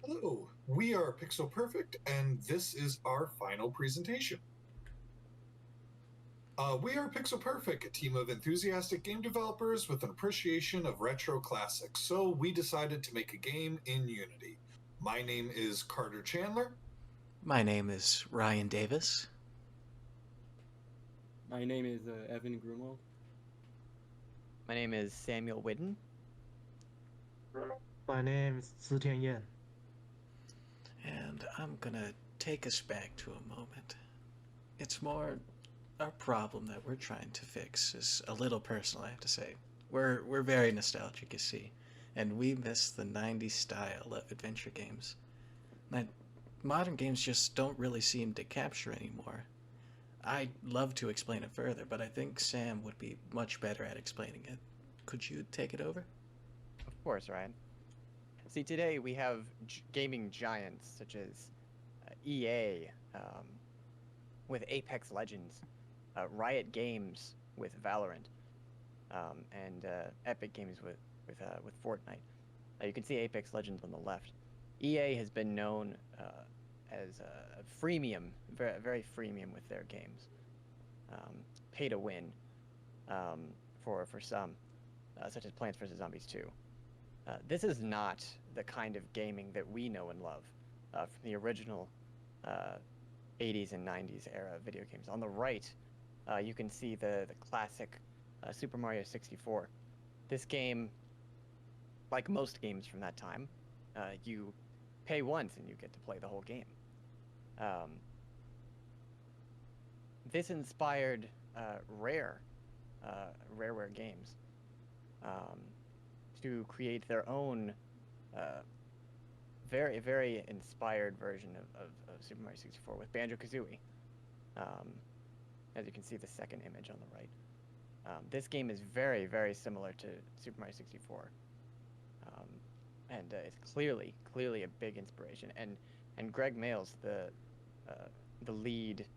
Hello, we are Pixel Perfect, and this is our final presentation. We are Pixel Perfect, a team of enthusiastic game developers with an appreciation of retro classics, so we decided to make a game in Unity. My name is Carter Chandler. My name is Ryan Davis. My name is Evan Grumald. My name is Samuel Whidden. My name is Ci Tianyan. And I'm gonna take us back to a moment. It's more our problem that we're trying to fix is a little personal, I have to say. We're very nostalgic, you see, and we miss the 90s style of adventure games that modern games just don't really seem to capture anymore. I'd love to explain it further, but I think Sam would be much better at explaining it. Could you take it over? Of course, Ryan. See, today we have gaming giants such as EA with Apex Legends, Riot Games with Valorant, and Epic Games with Fortnite. You can see Apex Legends on the left. EA has been known as a freemium, very freemium with their games, pay to win for some, such as Plants vs Zombies 2. This is not the kind of gaming that we know and love from the original 80s and 90s era video games. On the right, you can see the classic Super Mario 64. This game, like most games from that time, you pay once and you get to play the whole game. This inspired Rareware Games to create their own very inspired version of Super Mario 64 with Banjo-Kazooie. As you can see, the second image on the right. This game is very similar to Super Mario 64, and it's clearly a big inspiration. And Greg Mayles, the lead,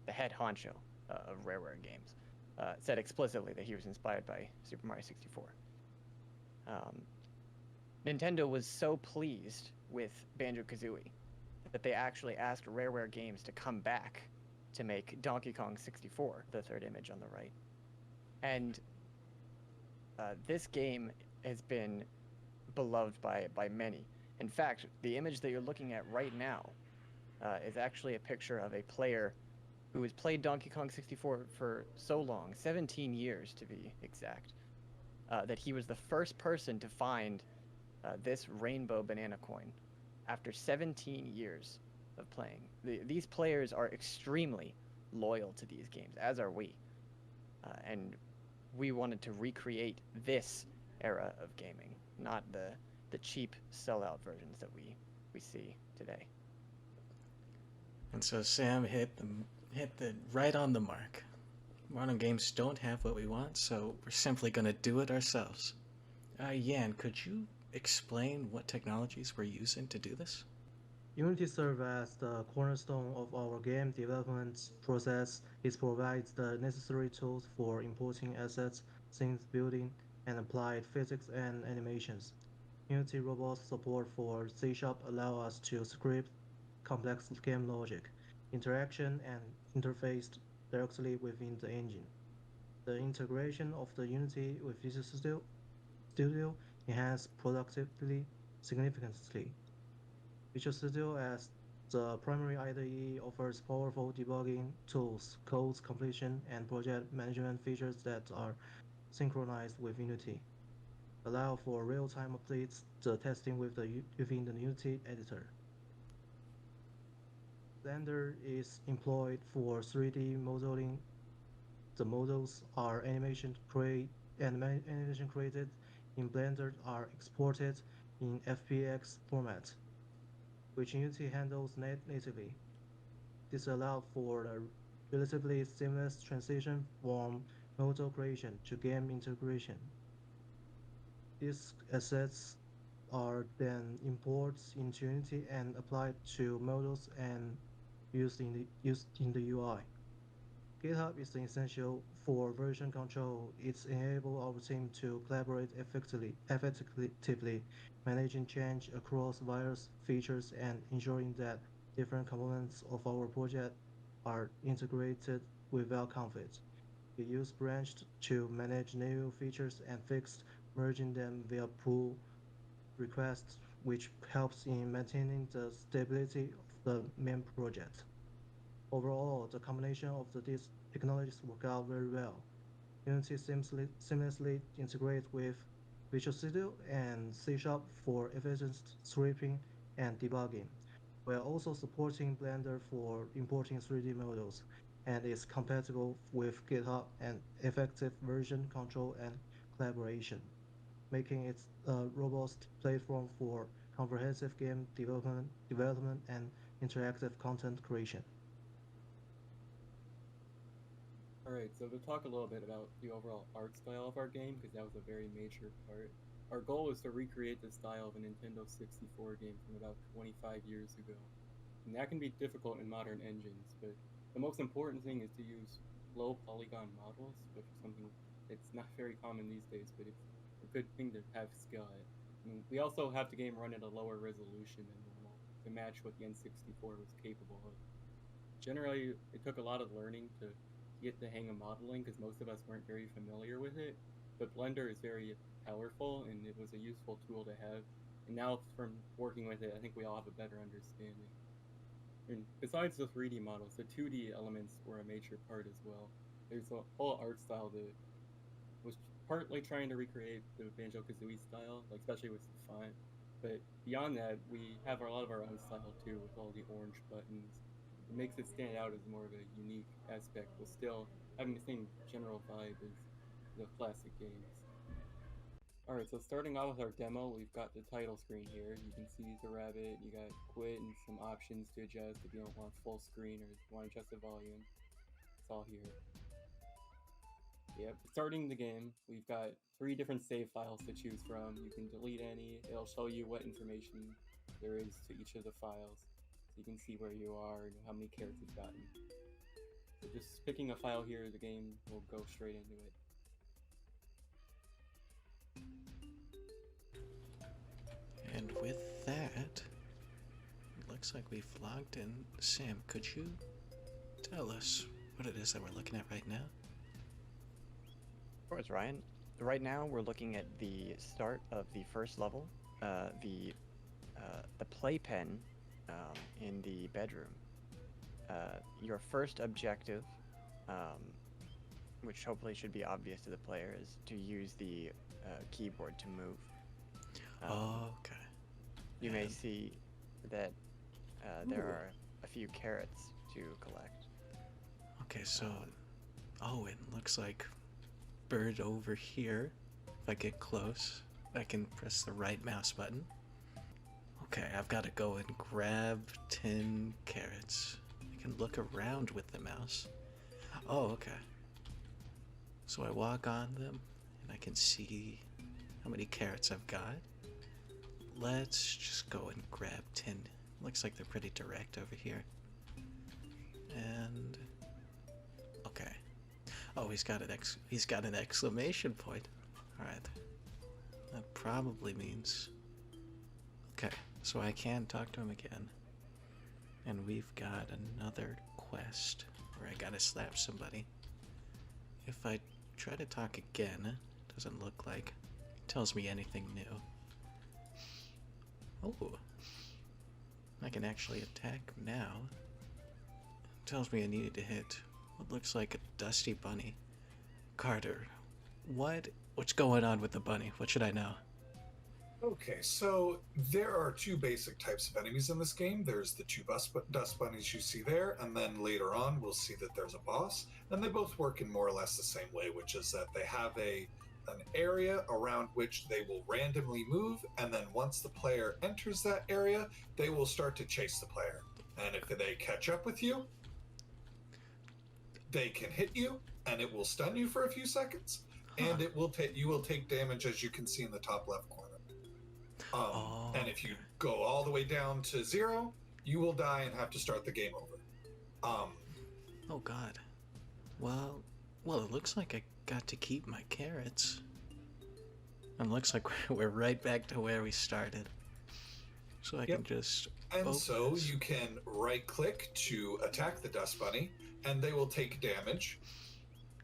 the head honcho of Rareware Games, said explicitly that he was inspired by Super Mario 64. Nintendo was so pleased with Banjo-Kazooie that they actually asked Rareware Games to come back to make Donkey Kong 64, the third image on the right. And this game has been beloved by many. In fact, the image that you're looking at right now is actually a picture of a player who has played Donkey Kong 64 for so long, 17 years to be exact, that he was the first person to find this rainbow banana coin after 17 years of playing. These players are extremely loyal to these games, as are we. And we wanted to recreate this era of gaming, not the cheap sellout versions that we see today. And so Sam hit the right on the mark. Modern games don't have what we want, so we're simply gonna do it ourselves. Yan, could you explain what technologies we're using to do this? Unity serves as the cornerstone of our game development process. It provides the necessary tools for importing assets, scene building, and applied physics and animations. Unity Robot's support for C# allow us to script complex game logic, interaction, and interface directly within the engine. The integration of the Unity with Visual Studio enhanced productivity significantly. Visual Studio, as the primary IDE, offers powerful debugging tools, code completion, and project management features that are synchronized with Unity. Allow for real-time updates, the testing within the Unity editor. Blender is employed for 3D modeling. The models are animation created in Blender are exported in FBX format, which Unity handles natively. This allows for a relatively seamless transition from model creation to game integration. These assets are then imported into Unity and applied to models and used in the UI. GitHub is essential for version control, it's enabled our team to collaborate effectively, managing change across various features and ensuring that different components of our project are integrated without conflict. We use branched to manage new features and fixed, merging them via pull requests, which helps in maintaining the stability of the main project. Overall, the combination of these technologies work out very well. Unity seamlessly integrates with Visual Studio and C Sharp for efficient scripting and debugging, while also supporting Blender for importing 3D models, and is compatible with GitHub and effective version control and collaboration, making it a robust platform for comprehensive game development and interactive content creation. Alright, so to talk a little bit about the overall art style of our game, because that was a very major part. Our goal is to recreate the style of a Nintendo 64 game from about 25 years ago. And that can be difficult in modern engines, but the most important thing is to use low polygon models, which is something that's not very common these days, but it's a good thing to have skill at. And we also have the game run at a lower resolution than normal to match what the N64 was capable of. Generally, it took a lot of learning to get the hang of modeling because most of us weren't very familiar with it, but Blender is very powerful and it was a useful tool to have. And now from working with it, I think we all have a better understanding. And besides the 3D models, the 2D elements were a major part as well. There's a whole art style that was partly trying to recreate the Banjo-Kazooie style, like especially with the font. But beyond that, we have a lot of our own style too, with all the orange buttons. It makes it stand out as more of a unique aspect, but still having the same general vibe as the classic games. Alright, so starting out with our demo, we've got the title screen here. You can see the rabbit, you got quit and some options to adjust if you don't want full screen or want to adjust the volume. It's all here. Yep, starting the game, we've got 3 different save files to choose from. You can delete any, it'll show you what information there is to each of the files. So you can see where you are and how many carrots you've gotten. So just picking a file here, the game will go straight into it. And with that, it looks like we've logged in. Sam, could you tell us what it is that we're looking at right now? Of course, Ryan. Right now, we're looking at the start of the first level, the playpen in the bedroom. Your first objective, which hopefully should be obvious to the player, is to use the keyboard to move. Okay. You may see that there are a few carrots to collect. Okay, so... Oh, it looks like bird over here. If I get close, I can press the right mouse button. Okay, I've got to go and grab 10 carrots. I can look around with the mouse. Oh, okay. So I walk on them, and I can see how many carrots I've got. Let's just go and grab 10. Looks like they're pretty direct over here. And... okay. Oh, he's got an exclamation point. Alright. That probably means... okay, so I can talk to him again. And we've got another quest where I gotta slap somebody. If I try to talk again, it doesn't look like it tells me anything new. Oh, I can actually attack now. It tells me I needed to hit what looks like a dusty bunny. Carter, what's going on with the bunny? What should I know? Okay, so there are 2 basic types of enemies in this game. There's the 2 dust bunnies you see there, and then later on we'll see that there's a boss. And they both work in more or less the same way, which is that they have an area around which they will randomly move, and then once the player enters that area, they will start to chase the player. And if they catch up with you, they can hit you, and it will stun you for a few seconds, and you will take damage, as you can see in the top left corner. And if you go all the way down to 0, you will die and have to start the game over. Oh God. Well, Well, it looks like I got to keep my carrots. And looks like we're right back to where we started. So I can just And open so this. you can right click to attack the dust bunny, and they will take damage.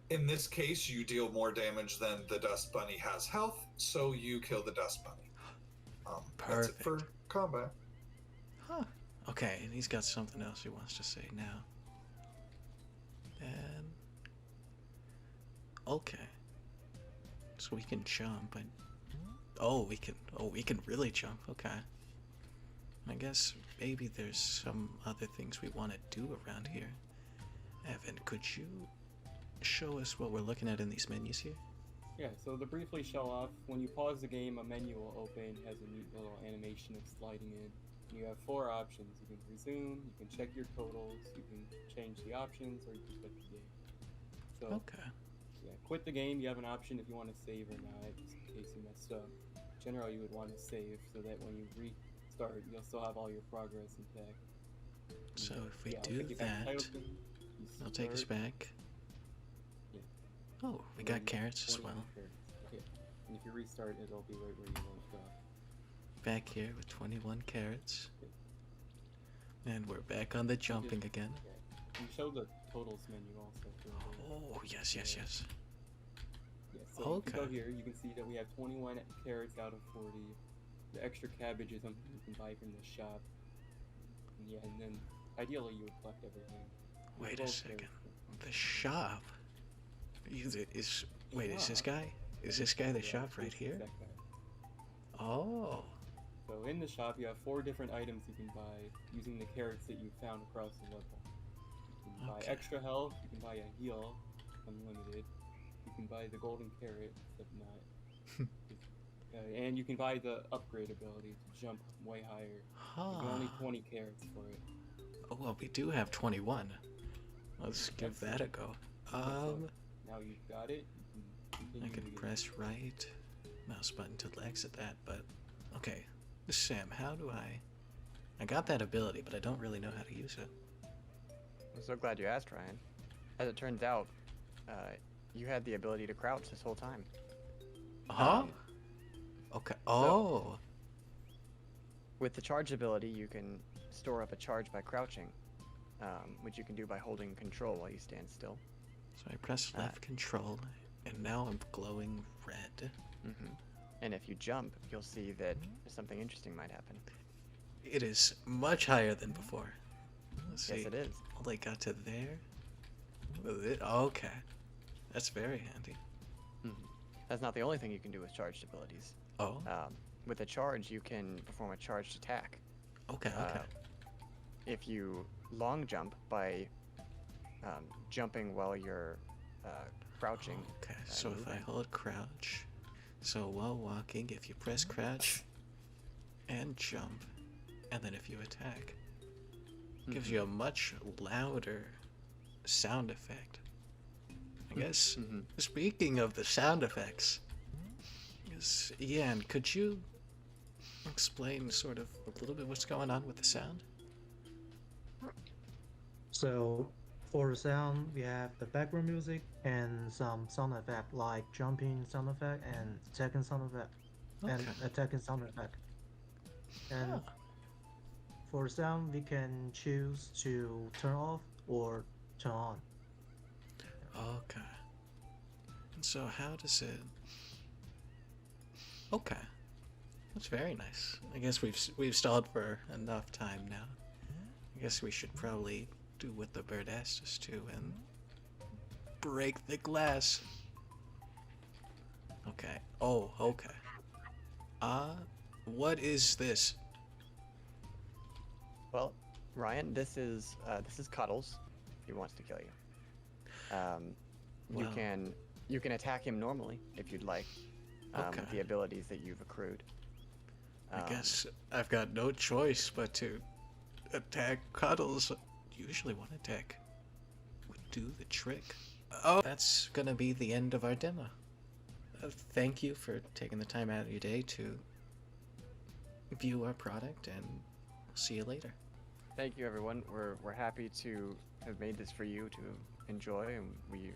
In this case, you deal more damage than the dust bunny has health, so you kill the dust bunny. That's it for Perfect. combat. Huh. Okay, and he's got something else he wants to say now. And okay. So we can jump and we can really jump. Okay. I guess maybe there's some other things we want to do around here. Evan, could you show us what we're looking at in these menus here? Yeah, so to briefly show off, when you pause the game, a menu will open, has a neat little animation of sliding in. You have 4 options. You can resume, you can check your totals, you can change the options, or you can quit the game. So, Okay. yeah, quit the game, you have an option if you want to save or not, just in case you messed up. Generally, you would want to save so that when you restart, you'll still have all your progress intact. So if we Yeah, I'll do take you back to that, title screen. You it'll take us start, back. Yeah. Oh, we and got then carrots as 21 well. carrots. Okay. And if you restart, it'll be right where you left off. Back here with 21 carrots. And we're back on the jumping again. Yeah. You show the totals menu also. Oh, yes, yes, yes. Yeah, so if you go Okay. here, you can see that we have 21 carrots out of 40. The extra cabbage is something you can buy from the shop. And yeah, and then ideally you would collect everything. Wait a Both second. carrots. The shop? Wait, is this guy? Is this guy the Yeah, shop right this is here? that guy. Oh. So in the shop, you have 4 different items you can buy using the carrots that you found across the level. You can buy Okay. extra health, you can buy a heal, unlimited. You can buy the golden carrot, except not. And you can buy the upgrade ability to jump way higher. You can only Huh. 20 carrots for it. Oh, well, we do have 21. Let's give that a go. Now you've got it, you can continue I can the game. press right mouse button to exit that, but okay. Sam, how do I got that ability, but I don't really know how to use it. I'm so glad you asked, Ryan. As it turns out, you had the ability to crouch this whole time. Huh? Um, Okay. Oh. With the charge ability, you can store up a charge by crouching, which you can do by holding control while you stand still. So I press left control, and now I'm glowing red. And if you jump, you'll see that something interesting might happen. It is much higher than before. Let's see. Yes, it is. All I got to there. Okay. That's very handy. That's not the only thing you can do with charged abilities. Oh. With a charge, you can perform a charged attack. Okay. Okay. If you long jump by jumping while you're crouching. Okay. So if I moving. hold crouch, so while walking, if you press crouch and jump, and then if you attack, it gives you a much louder sound effect. I guess. Speaking of the sound effects, Ian, could you explain sort of a little bit what's going on with the sound? So for the sound, we have the background music and some sound effect like jumping sound effect and attacking sound effect and Okay. attacking sound effect. And Huh. for sound, we can choose to turn off or turn on. Okay. And so how does it... Okay. That's very nice. I guess we've stalled for enough time now. I guess we should probably do what the bird asked us to and break the glass. Okay. Oh, okay. What is this? Well, Ryan, this is Cuddles. He wants to kill you. Well. You can attack him normally if you'd like. Okay. With the abilities that you've accrued. I guess I've got no choice but to attack Cuddles. Usually one attack would do the trick. Oh, that's gonna be the end of our demo. Thank you for taking the time out of your day to view our product, and we'll see you later. Thank you, everyone. We're happy to have made this for you to enjoy, and we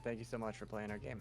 Thank you so much for playing our game.